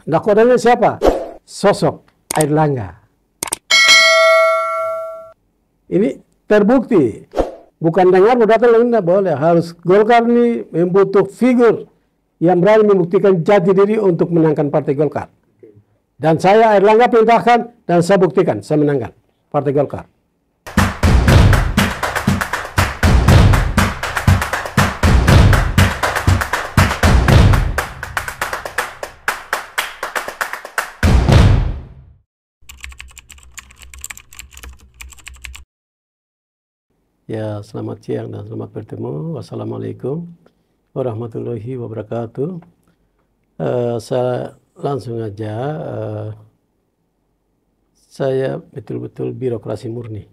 nakodanya siapa? Sosok Airlangga. Ini terbukti. Bukan dengar datang tidak boleh. Harus Golkar ini membutuh figur yang berani membuktikan jati diri untuk menangkan Partai Golkar. Dan saya Airlangga perintahkan dan saya buktikan saya menangkan Partai Golkar. Ya, selamat siang dan selamat bertemu. Wassalamualaikum warahmatullahi wabarakatuh. Saya langsung aja, saya betul-betul birokrasi murni.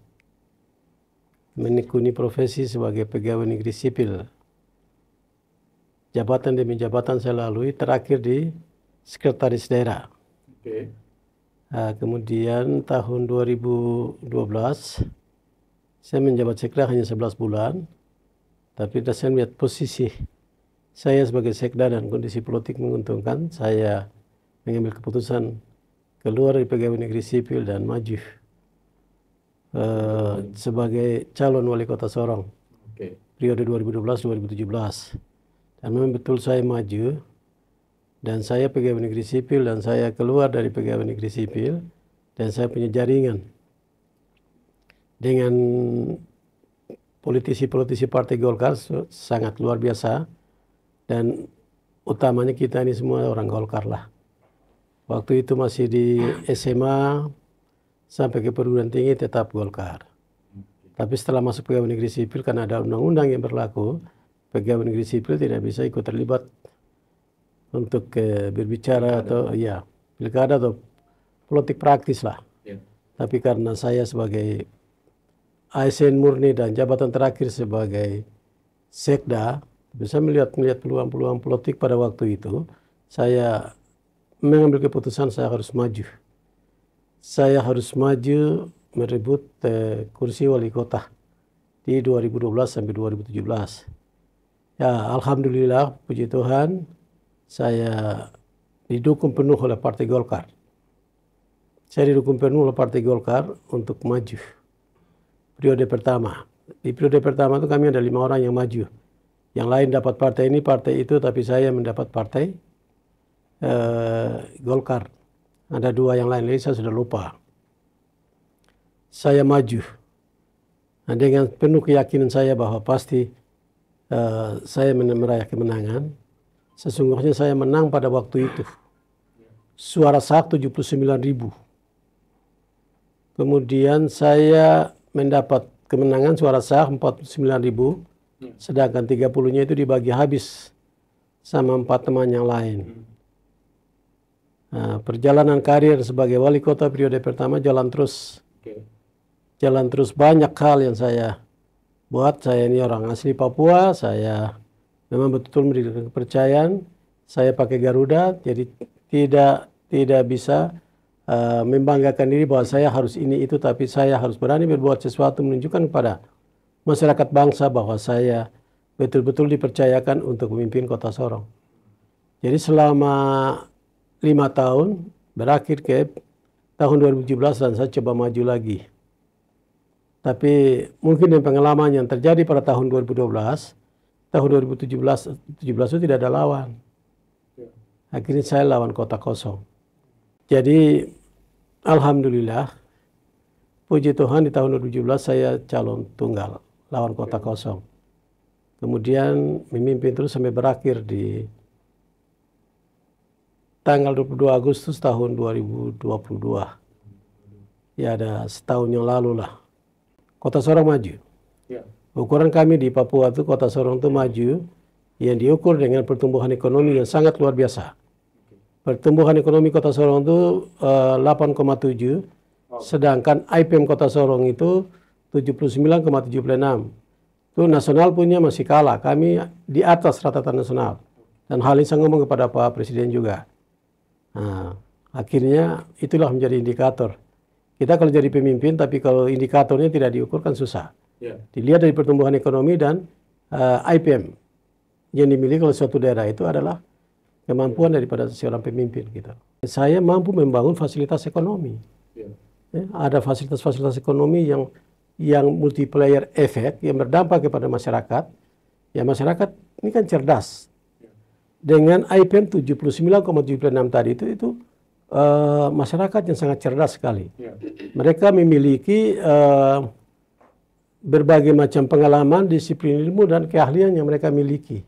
Menekuni profesi sebagai pegawai negeri sipil. Jabatan demi jabatan saya lalui, terakhir di sekretaris daerah. Kemudian tahun 2012, saya menjabat sekda hanya 11 bulan, tapi saya melihat posisi saya sebagai sekda dan kondisi politik menguntungkan, saya mengambil keputusan keluar dari pegawai negeri sipil dan maju sebagai calon wali kota Sorong periode 2012-2017. Dan memang betul saya maju dan saya pegawai negeri sipil dan saya keluar dari pegawai negeri sipil dan saya punya jaringan dengan politisi-politisi Partai Golkar sangat luar biasa, dan utamanya kita ini semua orang Golkar lah. Waktu itu masih di SMA sampai ke perguruan tinggi tetap Golkar. Tapi setelah masuk pegawai negeri sipil, karena ada undang-undang yang berlaku, pegawai negeri sipil tidak bisa ikut terlibat untuk berbicara atau pilkada atau politik praktis lah. Tapi karena saya sebagai ASN murni dan jabatan terakhir sebagai sekda, bisa melihat peluang-peluang politik pada waktu itu, saya mengambil keputusan saya harus maju. Saya harus maju merebut kursi wali kota di 2012 sampai 2017. Ya, alhamdulillah, puji Tuhan, saya didukung penuh oleh Partai Golkar. Saya didukung penuh oleh Partai Golkar untuk maju. Periode pertama. Di periode pertama itu kami ada 5 orang yang maju. Yang lain dapat partai ini, partai itu, tapi saya mendapat partai Golkar. Ada 2 yang lain lagi saya sudah lupa. Saya maju. Nah, dengan penuh keyakinan saya bahwa pasti saya meraih kemenangan. Sesungguhnya saya menang pada waktu itu. Suara sah 79.000. Kemudian saya mendapat kemenangan suara sah 49.000, sedangkan 30-nya itu dibagi habis sama 4 teman yang lain. Nah, perjalanan karir sebagai wali kota periode pertama jalan terus. Jalan terus, banyak hal yang saya buat. Saya ini orang asli Papua, saya memang betul memberikan kepercayaan. Saya pakai Garuda, jadi tidak bisa membanggakan diri bahwa saya harus ini itu, tapi saya harus berani berbuat sesuatu menunjukkan kepada masyarakat bangsa bahwa saya betul-betul dipercayakan untuk memimpin kota Sorong. Jadi selama 5 tahun, berakhir ke tahun 2017 dan saya coba maju lagi. Tapi mungkin dengan pengalaman yang terjadi pada tahun 2012, tahun 2017 itu tidak ada lawan. Akhirnya saya lawan kota kosong. Jadi alhamdulillah, puji Tuhan di tahun 2017 saya calon tunggal lawan kota kosong. Kemudian memimpin terus sampai berakhir di tanggal 22 Agustus tahun 2022. Ya, ada setahun yang lalu lah. Kota Sorong maju. Ukuran kami di Papua itu, kota Sorong itu maju yang diukur dengan pertumbuhan ekonomi yang sangat luar biasa. Pertumbuhan ekonomi kota Sorong itu 8,7, sedangkan IPM kota Sorong itu 79,76. Itu nasional punya masih kalah, kami di atas rata-rata nasional. Dan hal ini saya ngomong kepada Pak Presiden juga. Nah, akhirnya itulah menjadi indikator. Kita kalau jadi pemimpin, tapi kalau indikatornya tidak diukur kan susah. Dilihat dari pertumbuhan ekonomi dan IPM yang dimiliki oleh suatu daerah itu adalah kemampuan daripada seorang pemimpin gitu. Saya mampu membangun fasilitas ekonomi. Ada fasilitas-fasilitas ekonomi yang multiplier efek yang berdampak kepada masyarakat. Ya masyarakat ini kan cerdas. Dengan IPM 79,76 tadi itu masyarakat yang sangat cerdas sekali. Mereka memiliki berbagai macam pengalaman, disiplin ilmu dan keahlian yang mereka miliki.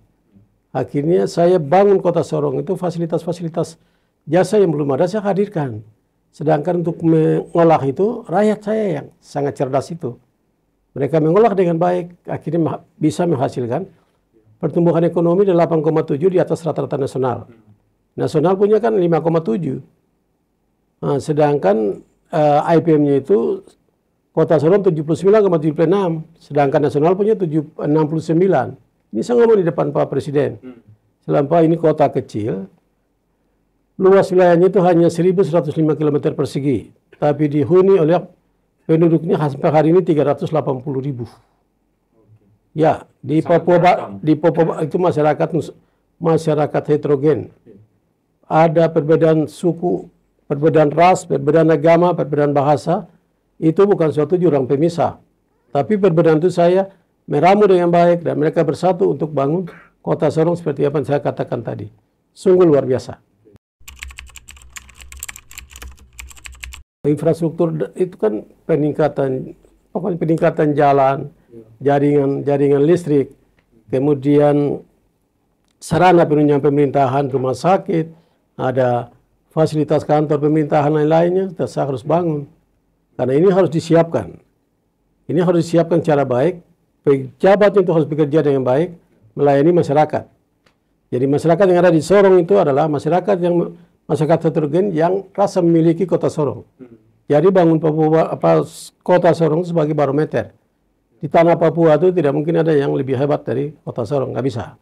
Akhirnya saya bangun Kota Sorong itu fasilitas-fasilitas jasa yang belum ada saya hadirkan. Sedangkan untuk mengolah itu rakyat saya yang sangat cerdas itu. Mereka mengolah dengan baik, akhirnya bisa menghasilkan pertumbuhan ekonomi 8,7 di atas rata-rata nasional. Nasional punya kan 5,7. Nah, sedangkan IPM-nya itu Kota Sorong 79,76, sedangkan nasional punya 69. Ini saya ngomong di depan Pak Presiden. Selama ini kota kecil, luas wilayahnya itu hanya 1.105 km persegi, tapi dihuni oleh penduduknya sampai hari ini 380.000. Ya, di Papua itu masyarakat heterogen. Ada perbedaan suku, perbedaan ras, perbedaan agama, perbedaan bahasa. Itu bukan suatu jurang pemisah. Tapi perbedaan itu saya meramu dengan baik dan mereka bersatu untuk bangun Kota Sorong seperti apa yang saya katakan tadi. Sungguh luar biasa. Infrastruktur itu kan peningkatan jalan, jaringan listrik, kemudian sarana penunjang pemerintahan, rumah sakit, ada fasilitas kantor pemerintahan lain-lainnya, saya harus bangun. Karena ini harus disiapkan. Ini harus disiapkan secara baik. Pejabat itu harus bekerja dengan baik, melayani masyarakat. Jadi masyarakat yang ada di Sorong itu adalah masyarakat heterogen yang rasa memiliki Kota Sorong. Jadi bangun Kota Sorong sebagai barometer. Di tanah Papua itu tidak mungkin ada yang lebih hebat dari Kota Sorong, nggak bisa.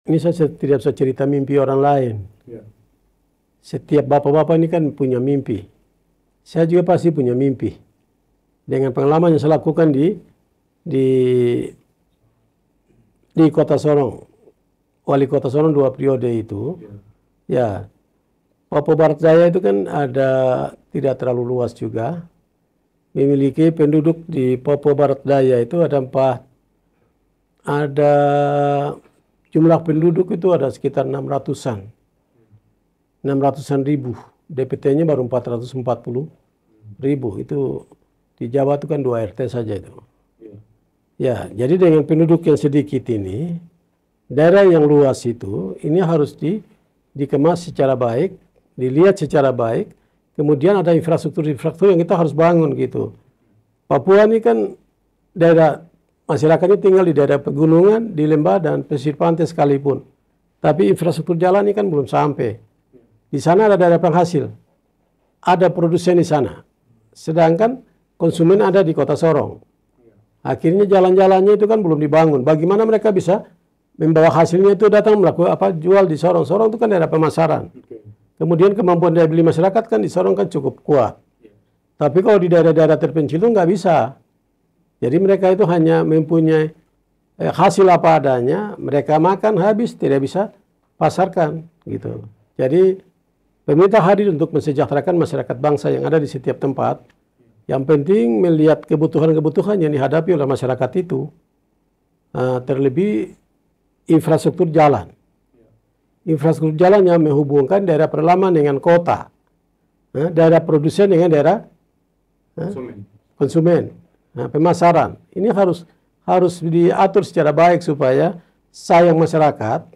Ini saya tidak bisa cerita mimpi orang lain. Setiap bapak-bapak ini kan punya mimpi. Saya juga pasti punya mimpi. Dengan pengalaman yang saya lakukan di Kota Sorong, wali Kota Sorong 2 periode itu, ya Papua Barat Daya itu kan tidak terlalu luas juga, memiliki penduduk di Papua Barat Daya itu ada jumlah penduduk itu ada sekitar 600-an ribu, DPT-nya baru 440.000 itu. Di Jawa itu kan 2 RT saja itu. Ya, jadi dengan penduduk yang sedikit ini, daerah yang luas itu, ini harus dikemas secara baik, dilihat secara baik, kemudian ada infrastruktur yang kita harus bangun gitu. Papua ini kan daerah, masyarakatnya tinggal di daerah pegunungan, di lembah dan pesisir pantai sekalipun. Tapi infrastruktur jalan ini kan belum sampai. Di sana ada daerah penghasil, ada produsen di sana. Sedangkan konsumen ada di Kota Sorong. Akhirnya jalan-jalannya itu kan belum dibangun. Bagaimana mereka bisa membawa hasilnya itu datang melakukan jual di Sorong. Sorong itu kan daerah pemasaran. Kemudian kemampuan daya beli masyarakat kan di Sorong kan cukup kuat. Tapi kalau di daerah-daerah terpencil itu nggak bisa. Jadi mereka itu hanya mempunyai hasil apa adanya, mereka makan habis, tidak bisa pasarkan gitu. Jadi pemerintah hadir untuk mensejahterakan masyarakat bangsa yang ada di setiap tempat. Yang penting melihat kebutuhan-kebutuhan yang dihadapi oleh masyarakat itu, terlebih infrastruktur jalan. Infrastruktur jalan yang menghubungkan daerah pedalaman dengan kota, daerah produsen dengan daerah konsumen, pemasaran. Ini harus diatur secara baik supaya sayang masyarakat,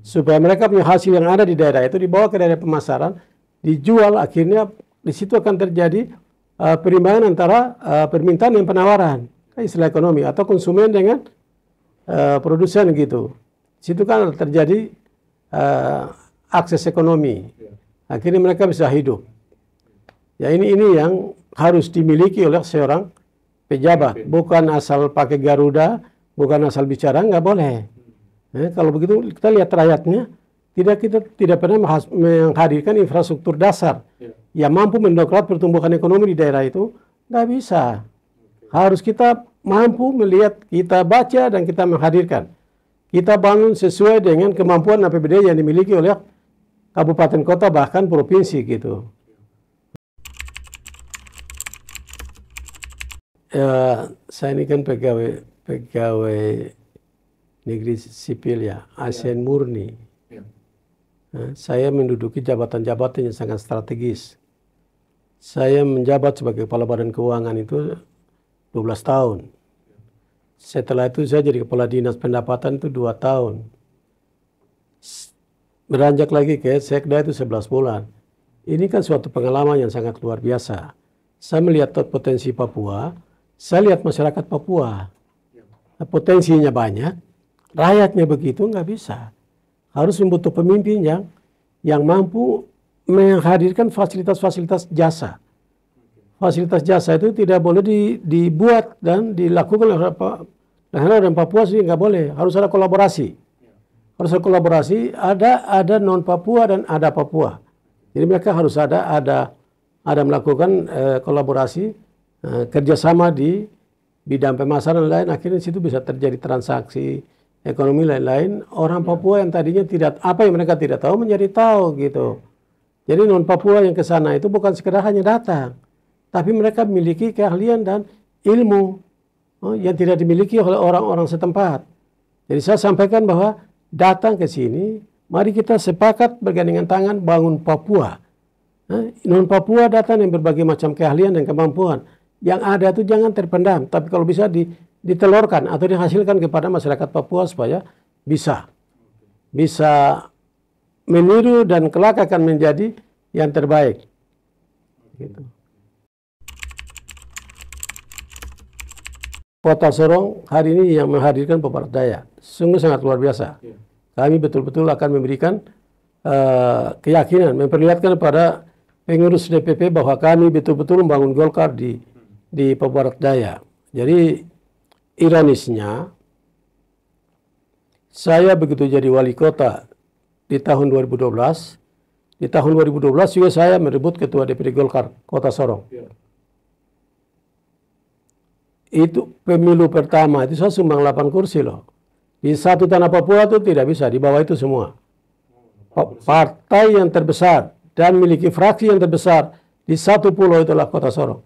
supaya mereka punya hasil yang ada di daerah itu dibawa ke daerah pemasaran, dijual, akhirnya di situ akan terjadi perimbangan antara permintaan dan penawaran, istilah ekonomi, atau konsumen dengan produsen gitu. Situ kan terjadi akses ekonomi. Akhirnya mereka bisa hidup. Ya ini yang harus dimiliki oleh seorang pejabat, bukan asal pakai Garuda, bukan asal bicara, nggak boleh. Kalau begitu kita lihat rakyatnya, kita tidak pernah menghadirkan infrastruktur dasar yang mampu mendongkrak pertumbuhan ekonomi di daerah itu, nggak bisa. Harus kita mampu melihat, kita baca dan kita menghadirkan. kita bangun sesuai dengan kemampuan APBD yang dimiliki oleh kabupaten kota bahkan provinsi gitu. Saya ini kan pegawai negeri sipil ya, ASN murni. Saya menduduki jabatan-jabatan yang sangat strategis. Saya menjabat sebagai Kepala Badan Keuangan itu 12 tahun. Setelah itu saya jadi Kepala Dinas Pendapatan itu 2 tahun. Beranjak lagi ke Sekda itu 11 bulan. Ini kan suatu pengalaman yang sangat luar biasa. Saya melihat potensi Papua, saya lihat masyarakat Papua. Potensinya banyak, rakyatnya begitu nggak bisa. Harus membutuh pemimpin yang mampu menghadirkan fasilitas-fasilitas jasa. Fasilitas jasa itu tidak boleh dibuat dan dilakukan oleh orang Papua sendiri, nggak boleh. Harus ada kolaborasi. Harus ada kolaborasi. Ada non Papua dan ada Papua. Jadi mereka harus ada melakukan kolaborasi, kerjasama di bidang pemasaran lain. Akhirnya situ bisa terjadi transaksi ekonomi lain-lain. Orang Papua yang tadinya apa yang mereka tidak tahu menjadi tahu gitu. Jadi non Papua yang ke sana itu bukan sekedar hanya datang, tapi mereka memiliki keahlian dan ilmu yang tidak dimiliki oleh orang-orang setempat. Jadi saya sampaikan bahwa datang ke sini, mari kita sepakat bergandengan tangan bangun Papua. Non Papua datang yang berbagai macam keahlian dan kemampuan. Yang ada itu jangan terpendam, tapi kalau bisa ditelurkan atau dihasilkan kepada masyarakat Papua supaya bisa meniru dan kelak akan menjadi yang terbaik. Gitu. Kota Sorong hari ini yang menghadirkan pebarat daya, sungguh sangat luar biasa. Kami betul-betul akan memberikan keyakinan, memperlihatkan kepada pengurus DPP bahwa kami betul-betul membangun Golkar di pebarat daya. Jadi ironisnya, saya begitu jadi wali kota di tahun 2012, di tahun 2012 juga saya merebut ketua DPD Golkar Kota Sorong. Itu pemilu pertama, itu saya sumbang 8 kursi loh. Di satu tanah Papua itu tidak bisa, di bawah itu semua. Partai yang terbesar dan memiliki fraksi yang terbesar di satu pulau itulah Kota Sorong.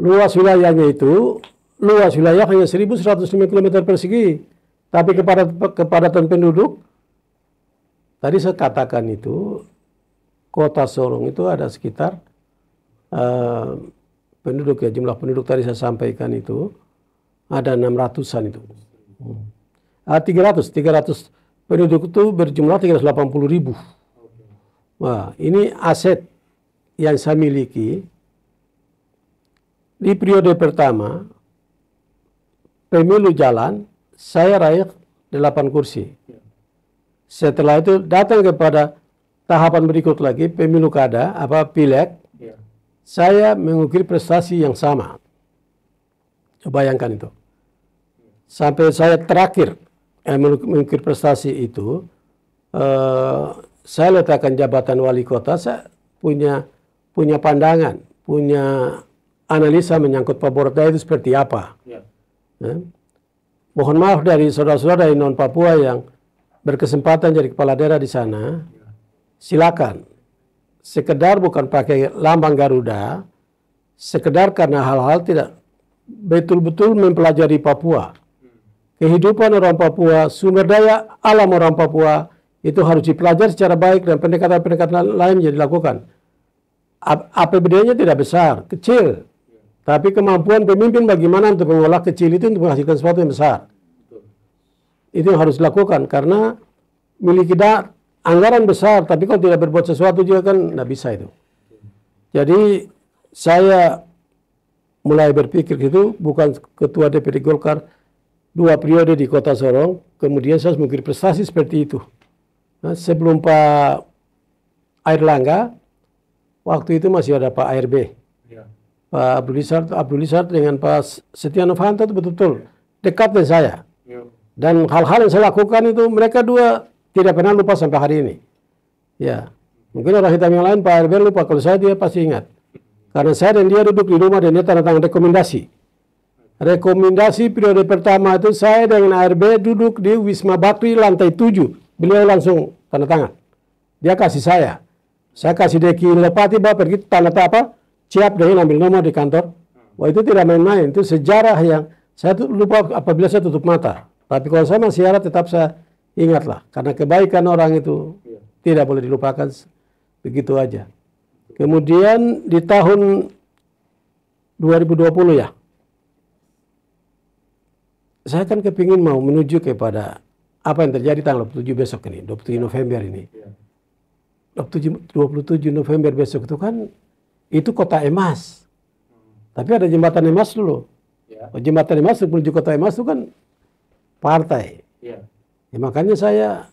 Luas wilayahnya itu, luas wilayah hanya 1.105 km persegi. Tapi kepadatan penduduk, tadi saya katakan itu, Kota Sorong itu ada sekitar penduduk ya, jumlah penduduk tadi saya sampaikan itu ada 600-an itu. 300 penduduk itu berjumlah 380.000. Wah, ini aset yang saya miliki. Di periode pertama, pemilu jalan, saya raih 8 kursi. Setelah itu datang kepada tahapan berikut lagi, pemilu kada, pileg, saya mengukir prestasi yang sama. Coba bayangkan itu. Sampai saya terakhir mengukir prestasi itu, saya letakkan jabatan wali kota, saya punya pandangan, punya analisa menyangkut pebarat daya itu seperti apa. Mohon maaf dari saudara-saudara dari non Papua yang berkesempatan jadi kepala daerah di sana, silakan. Sekedar bukan pakai lambang Garuda, sekedar karena hal-hal tidak betul-betul mempelajari Papua. Kehidupan orang Papua, sumber daya alam orang Papua itu harus dipelajari secara baik dan pendekatan-pendekatan lain yang dilakukan. APBD-nya tidak besar, kecil. Tapi kemampuan pemimpin bagaimana untuk mengolah kecil itu untuk menghasilkan sesuatu yang besar. Itu yang harus dilakukan karena memiliki anggaran besar, tapi kalau tidak berbuat sesuatu juga kan tidak bisa itu. Jadi saya mulai berpikir gitu, bukan ketua DPD Golkar 2 periode di Kota Sorong, kemudian saya mengukir prestasi seperti itu. Nah, sebelum Pak Airlangga, waktu itu masih ada Pak ARB. Pak Abdul Lizard dengan Pak Setia Novanto itu betul-betul dekat dengan saya. Dan hal-hal yang saya lakukan itu mereka dua tidak pernah lupa sampai hari ini. Ya, mungkin orang hitam yang lain Pak ARB lupa, kalau saya dia pasti ingat. Karena saya dan dia duduk di rumah dan dia tanda tangan rekomendasi. Rekomendasi periode pertama itu saya dengan ARB duduk di Wisma Bakri lantai 7. Beliau langsung tanda tangan. Dia kasih saya. Saya kasih Deki Lepati, Bapak pergi tanda apa? Siap dengan ambil nomor di kantor. Wah itu tidak main-main. Itu sejarah yang saya lupa apabila saya tutup mata. Tapi kalau saya masih ada tetap saya ingatlah. Karena kebaikan orang itu tidak boleh dilupakan begitu aja. Kemudian di tahun 2020 ya. Saya kan kepingin mau menuju kepada apa yang terjadi tanggal 27 besok ini, 27 November ini. 27 November besok itu kan, itu kota emas. Tapi ada jembatan emas dulu. Jembatan emas menuju kota emas itu kan partai. Ya, makanya saya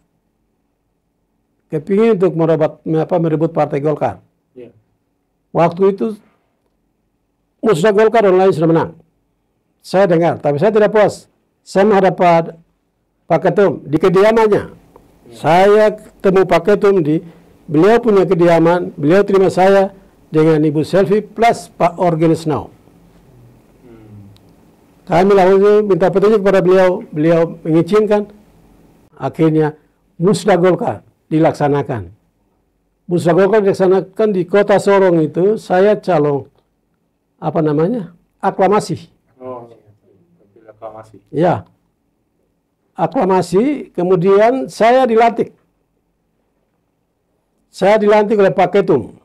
kepingin untuk merebut partai Golkar. Waktu itu musuh Golkar online sudah menang. Saya dengar, tapi saya tidak puas. Saya menghadap Pak Ketum di kediamannya. Saya ketemu Pak Ketum di beliau punya kediaman. Beliau terima saya dengan Ibu Selfie plus Pak Organis Now. Kami langsung minta petunjuk kepada beliau. Beliau mengizinkan. Akhirnya Musda Golkar dilaksanakan. Musda Golkar dilaksanakan di kota Sorong itu. Saya calon aklamasi. Aklamasi. Ya, aklamasi. Kemudian saya dilantik. Saya dilantik oleh Pak Ketum.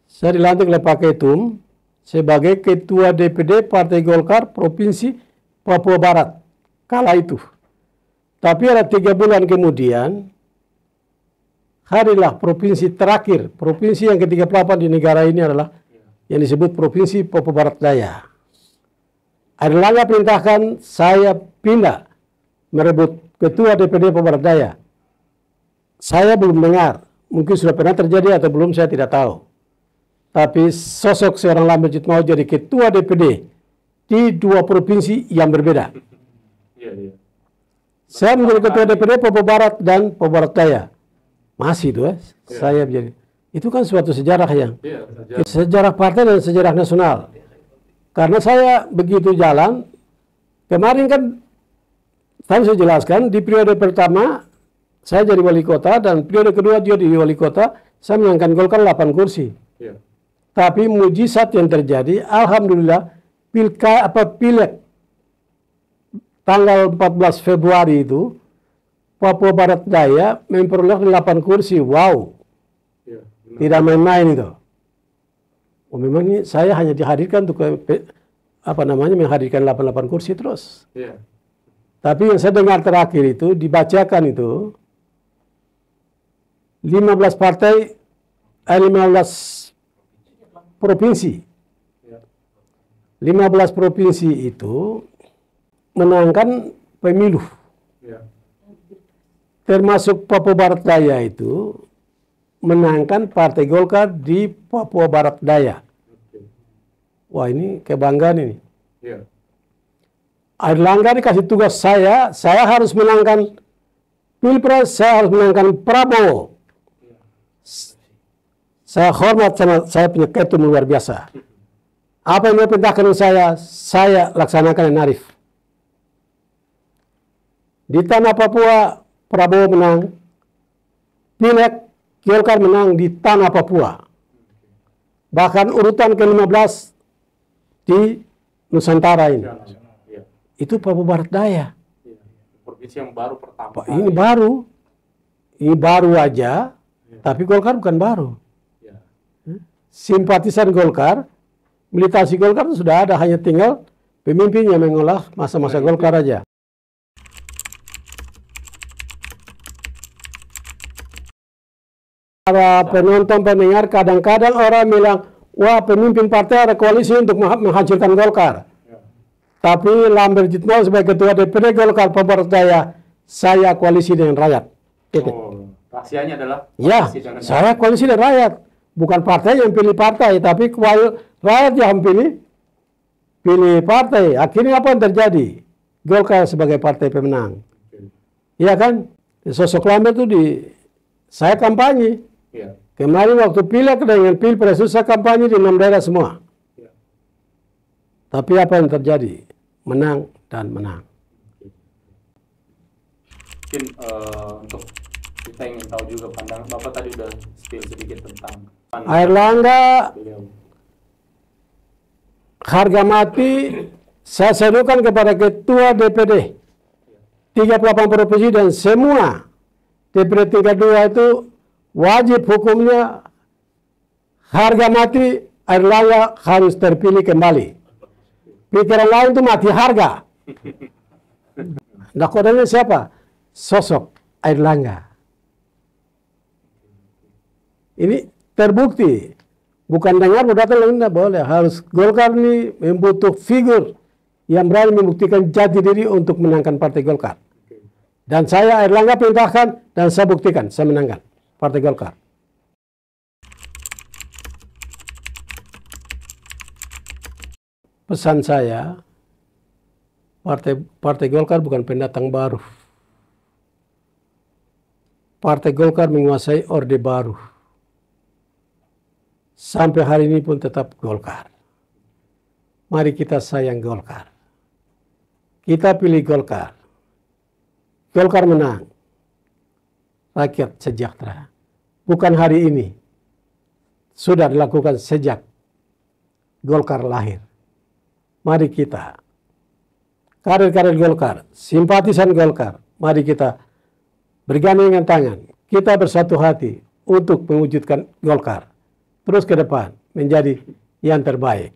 Saya dilantik oleh Pak Ketum sebagai Ketua DPD Partai Golkar Provinsi Papua Barat. Kala itu. Tapi ada 3 bulan kemudian, hadirlah provinsi terakhir. Provinsi yang ke-38 di negara ini adalah yang disebut Provinsi Papua Barat Daya. Erlangga perintahkan saya pindah merebut Ketua DPD Papua Barat Daya. Saya belum dengar, mungkin sudah pernah terjadi atau belum saya tidak tahu. Tapi sosok seorang Lambert mau jadi Ketua DPD di 2 provinsi yang berbeda. Saya menjadi Ketua DPD Papua Barat dan Papua Barat Daya. Masih itu saya menjadi. Itu kan suatu sejarah yang sejarah partai dan sejarah nasional. Karena saya begitu jalan, kemarin kan tadi saya jelaskan, di periode pertama saya jadi wali kota dan periode kedua dia di wali kota, saya menangkan Golkar 8 kursi. Tapi mujizat yang terjadi, alhamdulillah, pileg tanggal 14 Februari itu, Papua Barat Daya memperoleh 8 kursi. Wow, tidak main-main itu. Oh, memang ini saya hanya dihadirkan untuk menghadirkan 88 kursi terus. Tapi yang saya dengar terakhir itu dibacakan itu 15 partai, 15 provinsi. 15 provinsi itu menangkan pemilu. Termasuk Papua Barat Daya itu menangkan Partai Golkar di Papua Barat Daya. Wah, ini kebanggaan ini. Erlangga dikasih tugas saya harus menangkan Pilpres, saya harus menangkan Prabowo. Saya hormat sama saya punya ketum luar biasa. Apa yang diperintahkan saya laksanakan yang arif. Di tanah Papua, Prabowo menang. Pileg, Golkar menang di tanah Papua. Bahkan urutan ke-15 di Nusantara ini. Itu Papua Barat Daya. Provinsi yang baru pertama. Ini baru. Ini baru aja, tapi Golkar bukan baru. Simpatisan Golkar, militasi Golkar itu sudah ada, hanya tinggal pemimpin yang mengolah masa-masa Golkar aja. Para penonton pendengar kadang-kadang orang bilang, wah pemimpin partai ada koalisi untuk menghancurkan Golkar. Tapi Lambert Jitmol sebagai Ketua DPD Golkar Papua Barat Daya, saya koalisi dengan rakyat. Rahasianya adalah saya koalisi dengan rakyat. Bukan partai yang pilih partai, tapi rakyat yang pilih partai. Akhirnya apa yang terjadi? Golkar sebagai partai pemenang. Iya kan? Sosok Lambert itu saya kampanye. Kemarin waktu pileg dengan pilpres itu saya kampanye di 6 daerah semua. Tapi apa yang terjadi? Menang dan menang. Mungkin untuk kita ingin tahu juga pandangan Bapak tadi udah spill sedikit tentang Airlangga beliau. harga mati saya serukan kepada Ketua DPD 38 provinsi dan semua DPD tingkat 2 itu wajib hukumnya harga mati Airlangga harus terpilih kembali. Pikiran lain itu mati harga. Nakodanya siapa? Sosok Airlangga. Ini terbukti. Bukan dengar berdata lain tidak boleh. Harus Golkar ini membutuh figur yang berani membuktikan jati diri untuk menangkan Partai Golkar. Dan saya Airlangga perintahkan dan saya buktikan saya menangkan Partai Golkar. Pesan saya, Partai Golkar bukan pendatang baru. Partai Golkar menguasai Orde Baru. Sampai hari ini pun tetap Golkar. Mari kita sayang Golkar. Kita pilih Golkar. Golkar menang. Rakyat sejahtera. Bukan hari ini. Sudah dilakukan sejak Golkar lahir. Mari kita, kader-kader Golkar, simpatisan Golkar, mari kita bergandengan tangan. Kita bersatu hati untuk mewujudkan Golkar terus ke depan menjadi yang terbaik.